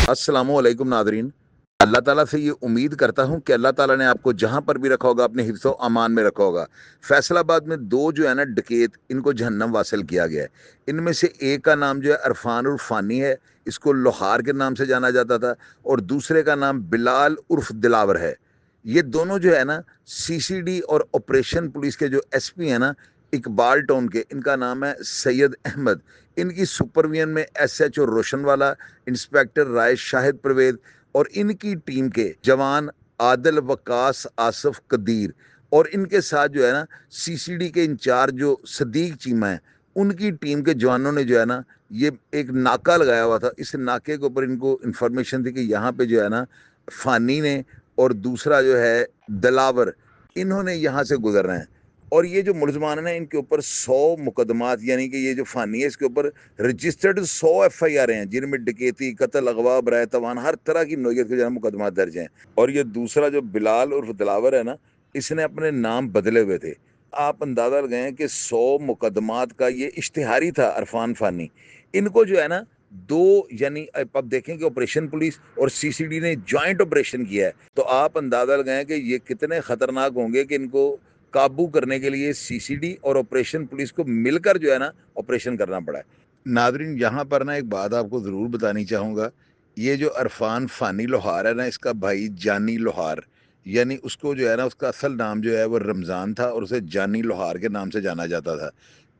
अस्सलामु अलैकुम नादरीन। अल्लाह ताला से ये उम्मीद करता हूँ कि अल्लाह ताला ने आपको जहाँ पर भी रखा होगा अपने हिफ्ज़ व अमान में रखा होगा। फैसलाबाद में 2 जो है ना डकैत, इनको जहन्नम वासिल किया गया है। इनमें से एक का नाम जो है अरफान उर्फ फ़ानी है, इसको लोहार के नाम से जाना जाता था, और दूसरे का नाम बिलाल उर्फ दिलावर है। ये दोनों जो है ना सीसीडी और ऑपरेशन पुलिस के जो एसपी हैं ना इकबाल टाउन के, इनका नाम है सैयद अहमद। इनकी सुपरविजन में एसएचओ रोशनवाला, इंस्पेक्टर राय शाहिद परवेज और इनकी टीम के जवान आदिल वकास आसफ कदीर, और इनके साथ जो है ना सीसीडी के इंचार्ज जो सदीक चीमा है, उनकी टीम के जवानों ने जो है ना ये एक नाका लगाया हुआ था। इस नाके के ऊपर इनको इंफॉर्मेशन थी कि यहाँ पे जो है ना फानी ने और दूसरा जो है दलावर, इन्होंने यहाँ से गुजरना है। और ये जो मुलजमान है ना, इनके ऊपर 100 मुकदमात, यानी कि ये जो फानी है इसके ऊपर रजिस्टर्ड 100 एफआईआर हैं, जिनमें डकैती, कत्ल, अगवा, बराए तवान, हर तरह की नौयत के जो है मुकदमा दर्ज हैं। और ये दूसरा जो बिलाल उर्फ दिलावर है ना, इसने अपने नाम बदले हुए थे। आप अंदाजा लगाएं कि 100 मुकदमात का ये इश्तिहारी था अरफान फानी। इनको जो है ना दो, यानी अब देखें कि ऑपरेशन पुलिस और सीसीडी ने जॉइंट ऑपरेशन किया है, तो आप अंदाजा लगाएं कि ये कितने खतरनाक होंगे कि इनको काबू करने के लिए सीसीडी और ऑपरेशन पुलिस को मिलकर जो है ना ऑपरेशन करना पड़ा है। नादरीन, यहाँ पर ना एक बात आपको ज़रूर बतानी चाहूँगा। ये जो अरफान फ़ानी लोहार है ना, इसका भाई जानी लोहार, यानी उसको जो है ना उसका असल नाम जो है वो रमज़ान था और उसे जानी लोहार के नाम से जाना जाता था।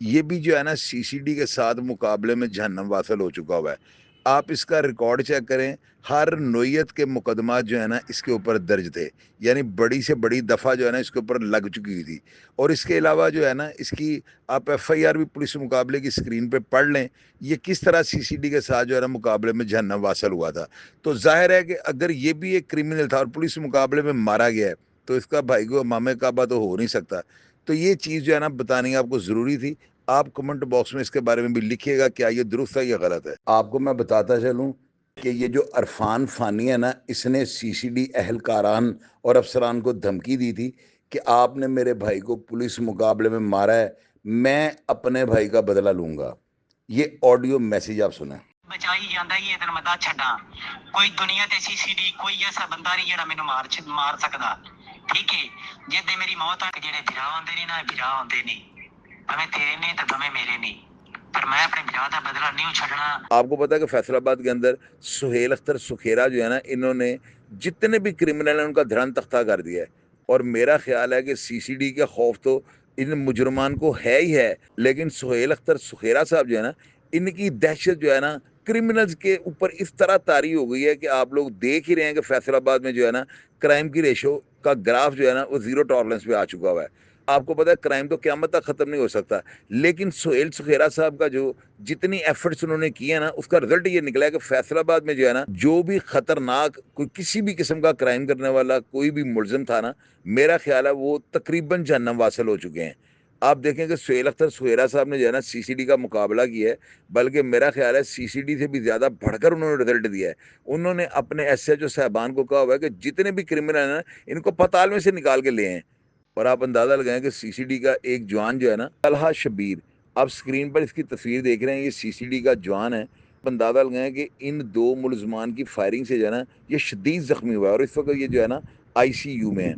ये भी जो है ना सीसीडी के साथ मुकाबले में जहन्नम वासिल हो चुका हुआ है। आप इसका रिकॉर्ड चेक करें, हर नोयत के मुकदमा जो है ना इसके ऊपर दर्ज थे, यानी बड़ी से बड़ी दफ़ा जो है ना इसके ऊपर लग चुकी थी। और इसके अलावा जो है ना इसकी आप एफआईआर भी पुलिस मुकाबले की स्क्रीन पे पढ़ लें, ये किस तरह सीसीडी के साथ जो है ना मुकाबले में जहन्नम वासिल हुआ था। तो जाहिर है कि अगर ये भी एक क्रिमिनल था और पुलिस मुकाबले में मारा गया है, तो इसका भाई को मामे काबा तो हो नहीं सकता। तो ये चीज़ जो है ना बतानी आपको ज़रूरी थी। आप कमेंट बॉक्स में इसके बारे में भी लिखिएगा, क्या ये दुरुस्त है या गलत है। आपको मैं बताता चलूँ कि ये जो अरफान फ़ानी है ना, इसने सीसीडी अहलकारान और अफसरान को धमकी दी थी कि आपने मेरे भाई को पुलिस मुकाबले में मारा है, मैं अपने भाई का बदला लूंगा। ये ऑडियो मैसेज आप सुने। बचाई ਜਾਂਦਾ ही ਇਹਦੇ ਮਦਾ ਛੱਡਾਂ ਕੋਈ ਦੁਨੀਆ ਤੇ ਸੀਸੀਡੀ ਕੋਈ ਐਸਾ ਬੰਦਾ ਨਹੀਂ ਜਿਹੜਾ ਮੈਨੂੰ ਮਾਰ ਸਕਦਾ ਠੀਕ ਹੈ ਜਿੱਦੇ ਮੇਰੀ ਮੌਤ ਆ ਜਿਹੜੇ ਵਿਰਾਹ ਹੁੰਦੇ ਨੇ ਨਾ ਵਿਰਾਹ ਹੁੰਦੇ ਨੇ ਭਾਵੇਂ ਤੇਰੇ ਨੇ ਤੇ ਭਾਵੇਂ ਮੇਰੇ ਨੇ पर मैं अपने विराह का बदला नहीं छड़ना। आपको पता है कि फैसलाबाद के अंदर सुहेल अख्तर सुखेरा जो है ना, इन्होंने जितने भी क्रिमिनल हैं उनका धड़न तख्ता कर दिया है। और मेरा ख्याल है कि सीसीडी का खौफ तो इन मुजरमान को है ही है, लेकिन सुहेल अख्तर सुखेरा साहब जो है ना, इनकी दहशत जो है ना क्रिमिनल्स के ऊपर इस तरह तारी हो गई है कि आप लोग देख ही रहे हैं कि फैसलाबाद में जो है ना क्राइम की रेशो का ग्राफ जो है ना वो जीरो टॉलरेंस पे आ चुका हुआ है। आपको पता है क्राइम तो क़यामत तक ख़त्म नहीं हो सकता, लेकिन सुहेल सुखेरा साहब का जो जितनी एफर्ट्स उन्होंने किए ना, उसका रिजल्ट ये निकला है कि फैसलाबाद में जो है ना जो भी खतरनाक कोई किसी भी किस्म का क्राइम करने वाला कोई भी मुलजिम था ना, मेरा ख्याल है वो तकरीबन जहन्नम वासिल हो चुके हैं। आप देखें कि सुहेल अख्तर सुहेरा साहब ने जो है ना सीसीडी का मुकाबला किया है, बल्कि मेरा ख्याल है सीसीडी से भी ज़्यादा बढ़कर उन्होंने रिजल्ट दिया है। उन्होंने अपने एसएचओ साहबान को कहा हुआ है कि जितने भी क्रिमिनल हैं ना, इनको पताल में से निकाल के ले आएं। और आप अंदाज़ा लगाएं कि सीसीडी का एक जवान जो है ना तलहा शबीर, आप स्क्रीन पर इसकी तस्वीर देख रहे हैं, ये सीसीडी का जवान है। आप अंदाज़ा लगाएं कि इन 2 मुलजमान की फायरिंग से जो है ना ये शदीद ज़ख्मी हुआ है और इस वक्त ये जो है ना आईसीयू में है।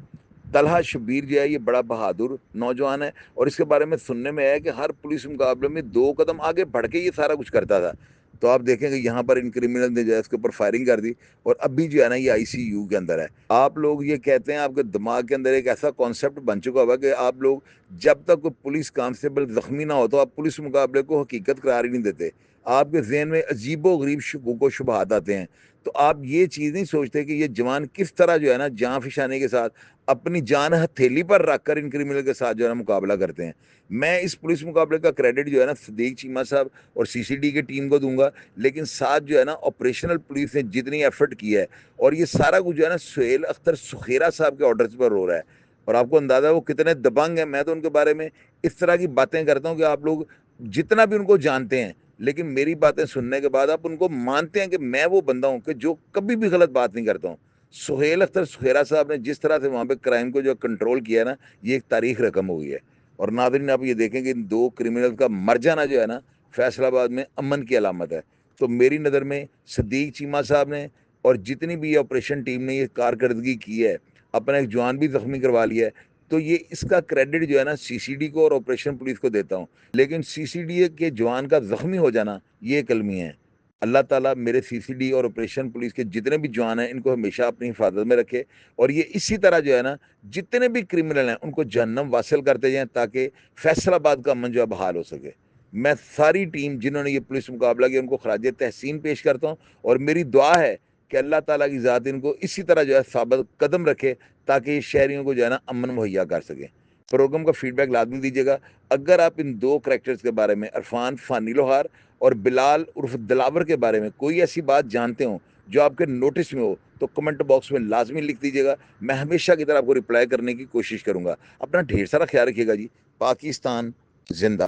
तलहा शबीर जो है ये बड़ा बहादुर नौजवान है, और इसके बारे में सुनने में आया कि हर पुलिस मुकाबले में 2 कदम आगे बढ़ के ये सारा कुछ करता था। तो आप देखें कि यहाँ पर इन क्रिमिनल ने जो है इसके ऊपर फायरिंग कर दी, और अभी जो है ना ये आईसीयू के अंदर है। आप लोग ये कहते हैं, आपके दिमाग के अंदर एक ऐसा कॉन्सेप्ट बन चुका हुआ कि आप लोग जब तक कोई पुलिस कांस्टेबल जख्मी ना हो तो आप पुलिस मुकाबले को हकीकत करार ही नहीं देते। आपके जहन में अजीबो गरीब शुबों को शुबहात आते हैं। तो आप ये चीज़ नहीं सोचते कि ये जवान किस तरह जो है ना जान फिशाने के साथ अपनी जान हथेली पर रखकर इन क्रिमिनल के साथ जो है ना मुकाबला करते हैं। मैं इस पुलिस मुकाबले का क्रेडिट जो है ना सदीक चीमा साहब और सीसीडी की टीम को दूंगा, लेकिन साथ जो है ना ऑपरेशनल पुलिस ने जितनी एफर्ट किया है, और ये सारा कुछ जो है ना सुहेल अख्तर सुखेरा साहब के ऑर्डर्स पर हो रहा है। और आपको अंदाज़ा वो कितने दबंग हैं। मैं तो उनके बारे में इस तरह की बातें करता हूँ कि आप लोग जितना भी उनको जानते हैं, लेकिन मेरी बातें सुनने के बाद आप उनको मानते हैं कि मैं वो बंदा हूँ कि जो कभी भी गलत बात नहीं करता हूँ। सुहेल अख्तर सुखेरा साहब ने जिस तरह से वहाँ पे क्राइम को जो कंट्रोल किया ना, ये एक तारीख रकम हुई है। और नादरीन, आप ये देखें कि इन 2 क्रिमिनल का मर जाना जो है ना फैसलाबाद में अमन की अलामत है। تو میری نظر میں صدیق چیمہ صاحب نے اور جتنی بھی آپریشن ٹیم نے یہ کارکردگی کی ہے، اپنا ایک جوان بھی زخمی کروا لیا ہے، تو یہ اس کا کریڈٹ جو ہے نا سی سی ڈی کو اور آپریشن پولیس کو دیتا ہوں، لیکن سی سی ڈی کے جوان کا زخمی ہو جانا یہ ایک المیہ ہے۔ اللہ تعالیٰ میرے سی سی ڈی اور آپریشن پولیس کے جتنے بھی جوان ہیں ان کو ہمیشہ اپنی حفاظت میں رکھے، اور یہ اسی طرح جو ہے نا جتنے بھی کرمنل ہیں ان کو جہنم واصل کرتے جائیں تاکہ فیصل آباد کا امن جو ہے بحال ہو سکے۔ میں ساری ٹیم جنہوں نے یہ پولیس مقابلہ کیا ان کو خراج تحسین پیش کرتا ہوں، اور میری دعا ہے کہ اللہ تعالیٰ کی ذات ان کو اسی طرح جو ہے ثابت قدم رکھے تاکہ یہ شہریوں کو جو ہے نا امن مہیا کر سکیں۔ پروگرام کا فیڈ بیک لازمی دیجیے گا۔ اگر آپ ان دو کریکٹرز کے بارے میں، عرفان فانی لوہار اور بلال عرف دلاور کے بارے میں کوئی ایسی بات جانتے ہوں جو آپ کے نوٹس میں ہو تو کمنٹ باکس میں لازمی لکھ دیجیے گا۔ میں ہمیشہ کی طرح آپ کو رپلائی کرنے کی کوشش کروں گا۔ اپنا ڈھیر سارا خیال رکھیے گا جی۔ پاکستان زندہ۔